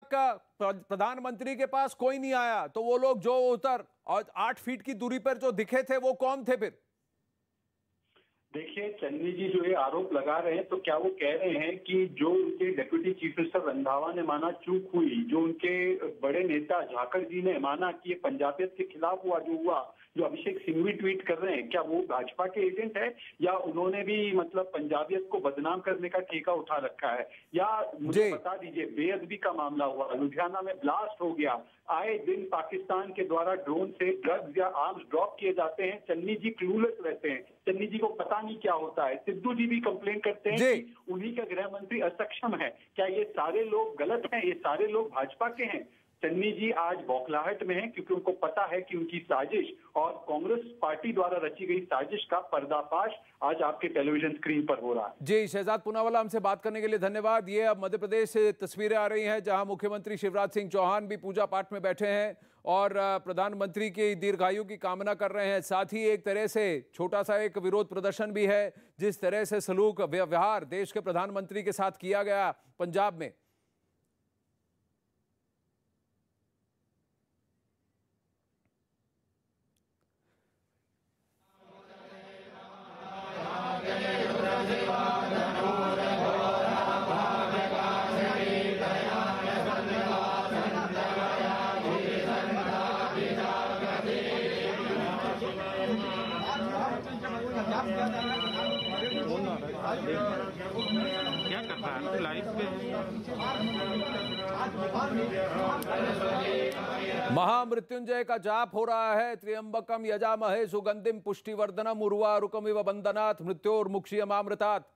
तक प्रधानमंत्री के पास कोई नहीं आया, तो वो लोग जो उतर और 8 फीट की दूरी पर जो दिखे थे वो कौन थे फिर? देखिए, चन्नी जी जो ये आरोप लगा रहे हैं, तो क्या वो कह रहे हैं कि जो उनके डेप्यूटी चीफ मिनिस्टर रंधावा ने माना चूक हुई, जो उनके बड़े नेता झाकड़ जी ने माना कि ये पंजाबियत के खिलाफ हुआ जो हुआ, जो अभिषेक सिंघवी ट्वीट कर रहे हैं, क्या वो भाजपा के एजेंट है या उन्होंने भी मतलब पंजाबियत को बदनाम करने का ठेका उठा रखा है? या मुझे बता दीजिए, बेअदबी का मामला हुआ, लुधियाना में ब्लास्ट हो गया, आए दिन पाकिस्तान के द्वारा ड्रोन से ड्रग्स या आर्म्स ड्रॉप किए जाते हैं, चन्नी जी क्लूलेस रहते हैं, चन्नी जी को पता नहीं क्या होता है। सिद्धू जी भी कंप्लेन करते हैं कि उन्हीं का गृह मंत्री असक्षम है। क्या ये सारे लोग गलत हैं? ये सारे लोग भाजपा के हैं? चन्नी जी आज बौखलाहट में हैं क्योंकि उनको पता है कि उनकी साजिश और कांग्रेस पार्टी द्वारा रची गई साजिश का पर्दाफाश आज आपके टेलीविजन स्क्रीन पर हो रहा है। जी, शहजाद पूनावाला, हमसे बात करने के लिए धन्यवाद। ये अब मध्य प्रदेश से तस्वीरें आ रही हैं जहां मुख्यमंत्री शिवराज सिंह चौहान भी पूजा पाठ में बैठे हैं और प्रधानमंत्री की दीर्घायु की कामना कर रहे हैं। साथ ही एक तरह से छोटा सा एक विरोध प्रदर्शन भी है, जिस तरह से सलूक व्यवहार देश के प्रधानमंत्री के साथ किया गया पंजाब में। क्या कर रहा है लाइव पे? महामृत्युंजय का जाप हो रहा है। त्र्यंबकम यजामहे सुगंधिम पुष्टिवर्धनम उर्वारुकमिव बंदनात् मृत्योर्मुक्षीयमामृतात्।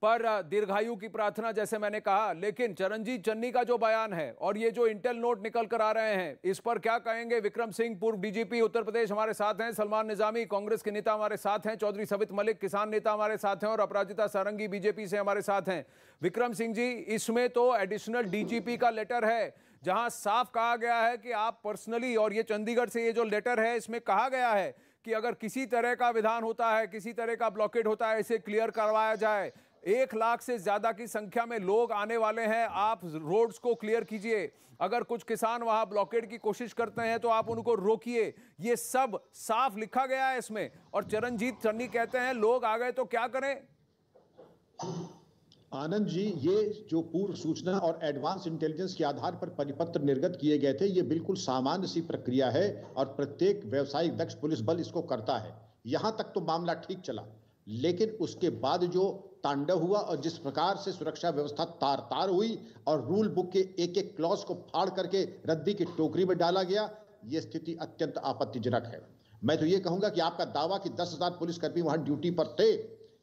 पर दीर्घायु की प्रार्थना, जैसे मैंने कहा। लेकिन चरणजीत चन्नी का जो बयान है और ये जो इंटेल नोट निकल कर आ रहे हैं, इस पर क्या कहेंगे? विक्रम सिंह, पूर्व डीजीपी उत्तर प्रदेश, हमारे साथ हैं। सलमान निजामी, कांग्रेस के नेता, हमारे साथ हैं। चौधरी सवित मलिक, किसान नेता, हमारे साथ हैं। और अपराजिता सारंगी, बीजेपी से, हमारे साथ हैं। विक्रम सिंह जी, इसमें तो एडिशनल डीजीपी का लेटर है जहां साफ कहा गया है कि आप पर्सनली, और ये चंडीगढ़ से ये जो लेटर है इसमें कहा गया है कि अगर किसी तरह का विधान होता है, किसी तरह का ब्लॉकेड होता है, इसे क्लियर करवाया जाए। 1 लाख से ज्यादा की संख्या में लोग आने वाले हैं, आप रोड्स को क्लियर कीजिए। अगर कुछ किसान वहां ब्लॉकेड की कोशिश करते हैं तो आप उनको रोकिए। ये सब साफ लिखा गया है इसमें। और चरणजीत चन्नी कहते हैं लोग आ गए तो क्या करें? आनंद जी, ये जो पूर्व सूचना और एडवांस इंटेलिजेंस के आधार पर परिपत्र निर्गत किए गए थे, ये बिल्कुल सामान्य सी प्रक्रिया है और प्रत्येक व्यावसायिक दक्ष पुलिस बल इसको करता है। यहां तक तो मामला ठीक चला, लेकिन उसके बाद जो तांडव हुआ और जिस प्रकार से सुरक्षा व्यवस्था तार तार हुई और रूल बुक के एक एक क्लॉज को फाड़ करके रद्दी की टोकरी में डाला गया, यह स्थिति अत्यंत आपत्तिजनक है। मैं तो ये कहूंगा कि आपका दावा कि 10,000 पुलिसकर्मी वहां ड्यूटी पर थे,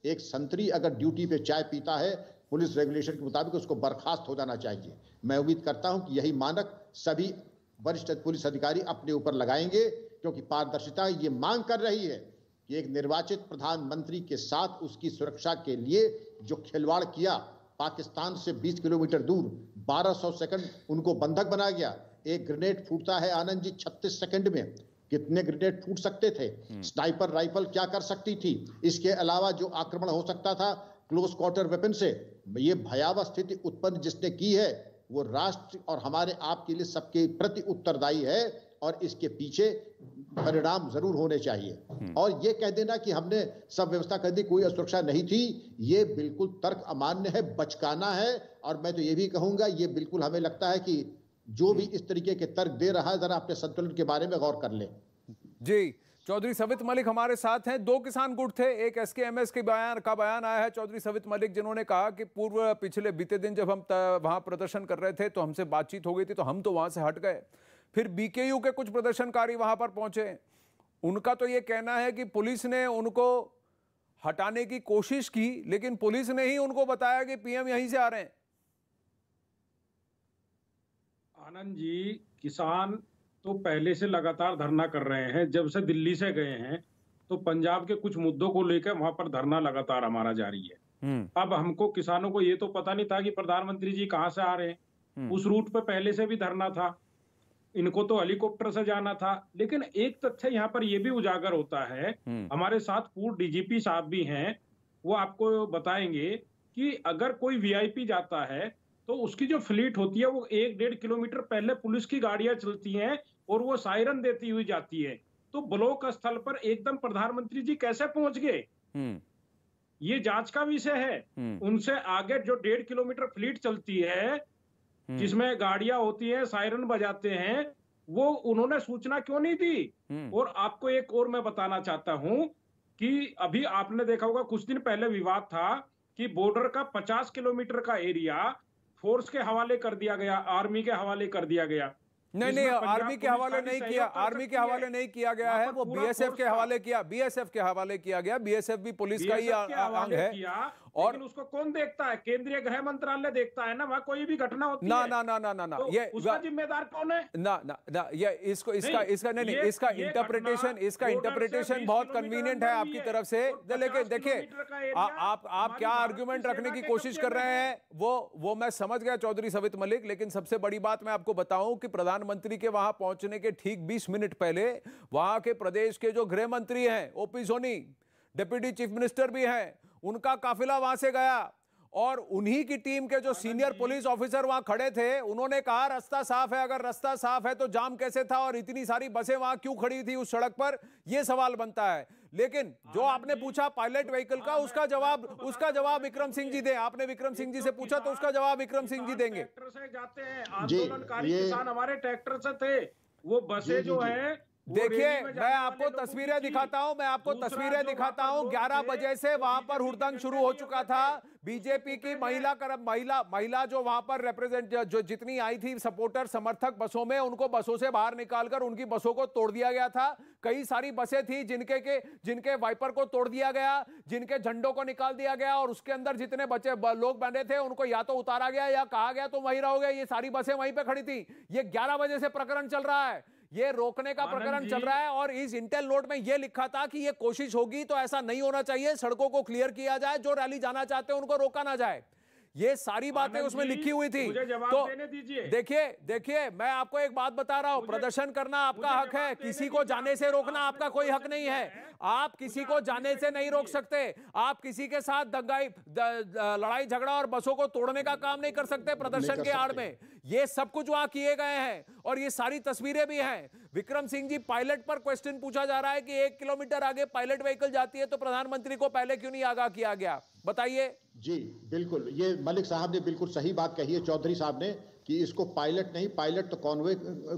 एक संतरी अगर ड्यूटी पे चाय पीता है पुलिस रेगुलेशन के मुताबिक उसको बर्खास्त हो जाना चाहिए। मैं उम्मीद करता हूं कि यही मानक सभी वरिष्ठ पुलिस अधिकारी अपने ऊपर लगाएंगे, क्योंकि पारदर्शिता ये मांग कर रही है कि एक निर्वाचित प्रधानमंत्री के साथ उसकी सुरक्षा के लिए जो खिलवाड़ किया, पाकिस्तान से 20 किलोमीटर दूर 1200 सेकंड उनको बंधक बना गया। एक ग्रेनेड फूटता है आनंद जी 36 सेकंड में, कितने ग्रेनेड फूट सकते थे? स्नाइपर राइफल क्या कर सकती थी? इसके अलावा जो आक्रमण हो सकता था क्लोज क्वार्टर वेपन से, ये भयावह स्थिति उत्पन्न जिसने की है वो राष्ट्र और हमारे आपके लिए सबके प्रति उत्तरदायी है और इसके पीछे परिणाम जरूर होने चाहिए। और ये कह देना कि हमने सब व्यवस्था कर दी, कोई असुरक्षा नहीं थी, ये बिल्कुल तर्क अमान्य है, बचकाना है। और मैं तो ये भी कहूंगा, ये बिल्कुल हमें लगता है कि जो भी इस तरीके के तर्क दे रहा है, जरा अपने संतुलन के बारे में गौर कर ले। जी, चौधरी सवित मलिक हमारे साथ हैं। 2 किसान गुट थे, एक एसकेएमएस के बयान आया है चौधरी सवित मलिक, जिन्होंने कहा कि पिछले बीते दिन जब हम वहां प्रदर्शन कर रहे थे तो हमसे बातचीत हो गई थी, तो हम तो वहां से हट गए। फिर बीकेयू के कुछ प्रदर्शनकारी वहां पर पहुंचे, उनका तो यह कहना है कि पुलिस ने उनको हटाने की कोशिश की, लेकिन पुलिस ने ही उनको बताया कि पीएम यहीं से आ रहे हैं। आनंद जी, किसान तो पहले से लगातार धरना कर रहे हैं। जब से दिल्ली से गए हैं तो पंजाब के कुछ मुद्दों को लेकर वहां पर धरना लगातार हमारा जारी है। अब हमको किसानों को ये तो पता नहीं था कि प्रधानमंत्री जी कहां से आ रहे हैं। उस रूट पे पहले से भी धरना था, इनको तो हेलीकॉप्टर से जाना था। लेकिन एक तथ्य यहाँ पर यह भी उजागर होता है, हमारे साथ पूर्व डीजीपी साहब भी हैं, वो आपको बताएंगे कि अगर कोई वीआईपी जाता है तो उसकी जो फ्लीट होती है वो 1-1.5 किलोमीटर पहले पुलिस की गाड़ियां चलती हैं और वो सायरन देती हुई जाती है। तो ब्लॉक स्थल पर एकदम प्रधानमंत्री जी कैसे पहुंच गए, ये जांच का विषय है। उनसे आगे जो 1.5 किलोमीटर फ्लीट चलती है जिसमें गाड़ियां होती हैं, सायरन बजाते हैं, वो उन्होंने सूचना क्यों नहीं दी? और आपको एक और मैं बताना चाहता हूं कि अभी आपने देखा होगा कुछ दिन पहले विवाद था कि बॉर्डर का 50 किलोमीटर का एरिया फोर्स के हवाले कर दिया गया, आर्मी के हवाले कर दिया गया। नहीं, आर्मी के हवाले नहीं किया, आर्मी के हवाले नहीं किया गया है, वो बीएसएफ के हवाले किया, बीएसएफ के हवाले किया गया। बीएसएफ भी पुलिस का ही अंग है। और लेकिन उसको कौन देखता है? केंद्रीय गृह मंत्रालय देखता है ना, वहां कोई भी घटना होती है। ना, ये उसका जिम्मेदार कौन है? ना, ये इसका इंटरप्रिटेशन बहुत कन्वीनियंट है आपकी तरफ से। लेकिन देखिए, आप क्या आर्गुमेंट रखने की कोशिश कर रहे हैं वो मैं समझ गया चौधरी सवित मलिक। लेकिन सबसे बड़ी बात मैं आपको बताऊं कि प्रधानमंत्री के वहां पहुंचने के ठीक 20 मिनट पहले वहां के प्रदेश के जो गृह मंत्री हैं OP Soni, deputy chief minister भी हैं, उनका काफिला वहां से गया और उन्हीं की टीम के जो सीनियर पुलिस ऑफिसर वहां खड़े थे, उन्होंने कहा रास्ता साफ है। अगर रास्ता साफ है तो जाम कैसे था और इतनी सारी बसें वहां क्यों खड़ी थी उस सड़क पर, यह सवाल बनता है। लेकिन जो आपने पूछा पायलट व्हीकल का, उसका जवाब विक्रम सिंह जी दें। आपने विक्रम सिंह जी से पूछा तो उसका जवाब विक्रम सिंह जी देंगे। ट्रैक्टर से जाते हैं आंदोलनकारी किसान, हमारे ट्रैक्टर से थे, वो बसें जो है। देखिए, मैं आपको तस्वीरें दिखाता हूं, 11 बजे से वहां पर हुड़दंग शुरू हो चुका था। बीजेपी की महिला जो वहां पर जो जितनी आई थी सपोर्टर समर्थक बसों में, उनको बसों से बाहर निकालकर उनकी बसों को तोड़ दिया गया था। कई सारी बसें थी जिनके वाइपर को तोड़ दिया गया, जिनके झंडों को निकाल दिया गया और उसके अंदर जितने बचे लोग बंधे थे उनको या तो उतारा गया या कहा गया तुम वहीं रहोगे। ये सारी बसें वहीं पे खड़ी थी। ये 11 बजे से प्रकरण चल रहा है, ये रोकने का प्रकरण चल रहा है। और इस इंटेल नोट में ये लिखा था कि ये कोशिश होगी तो ऐसा नहीं होना चाहिए, सड़कों को क्लियर किया जाए, जो रैली जाना चाहते हैं उनको रोका ना जाए। ये सारी बातें उसमें लिखी हुई थी। तो देखिए, मैं आपको एक बात बता रहा हूं, प्रदर्शन करना आपका हक है, किसी को जाने से रोकना आपका कोई हक नहीं है। आप किसी को जाने से नहीं रोक सकते, आप किसी के साथ लड़ाई झगड़ा और बसों को तोड़ने का काम नहीं कर सकते प्रदर्शन के आड़ में। ये सब कुछ वहां किए गए हैं और ये सारी तस्वीरें भी हैं। विक्रम सिंह जी, पायलट पर क्वेश्चन पूछा जा रहा है कि 1 किलोमीटर आगे पायलट व्हीकल जाती है तो प्रधानमंत्री को पहले क्यों नहीं आगाह किया गया, बताइए। जी बिल्कुल, ये मलिक साहब ने बिल्कुल सही बात कही है, चौधरी साहब ने, कि इसको पायलट नहीं, पायलट तो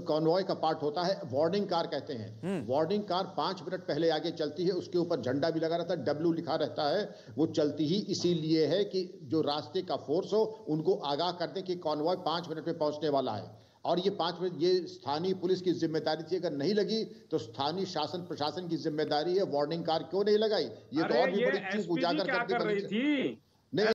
कॉन्वॉय का पार्ट होता है, वार्निंग कार कहते हैं। वार्निंग कार 5 मिनट पहले आगे चलती है, उसके ऊपर झंडा भी लगा रहता है, W लिखा रहता है। वो चलती ही इसीलिए है कि जो रास्ते का फोर्स हो उनको आगाह कर दें कि कॉन्वॉय 5 मिनट में पहुंचने वाला है। और ये 5 मिनट ये स्थानीय पुलिस की जिम्मेदारी थी, अगर नहीं लगी तो स्थानीय शासन प्रशासन की जिम्मेदारी है। वार्निंग कार क्यों नहीं लगाई, ये तो और भी बड़ी चूक उजागर कर रही थी।